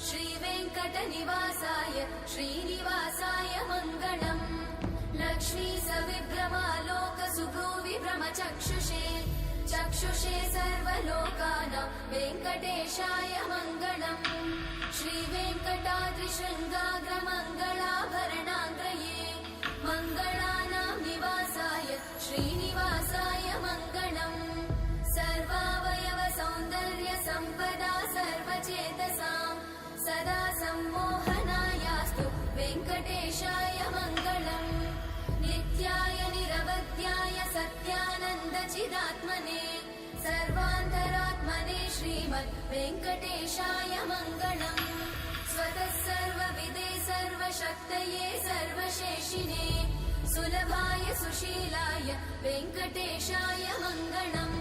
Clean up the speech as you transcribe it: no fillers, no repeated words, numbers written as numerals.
श्रीवेङ्कटनिवासाय श्रीनिवासाय मङ्गलम्। लक्ष्मी सविभ्रमालोकसुभ्रूविभ्रमचक्षुषे चक्षुषे सर्वलोकानां वेङ्कटेशाय मङ्गलम्। श्रीवेङ्कटाद्रिशृङ्गाग्रमङ्गलाभरणाङ्गये मङ्गलानां निवासाय श्रीनिवासाय मङ्गलम्। सर्वावयव सौन्दर्य सम्पदा सर्वचेतसां सदा सम्मोहनायास्तु वेङ्कटेशाय मङ्गलम्। नित्याय निरवध्याय सत्यानन्दचिदात्मने सर्वान्तरात्मने श्रीमद् वेङ्कटेशाय मङ्गलम्। स्वतः सर्वविदे सर्वशक्तये सर्वशेषिने सुलभाय सुशीलाय वेङ्कटेशाय मङ्गलम्।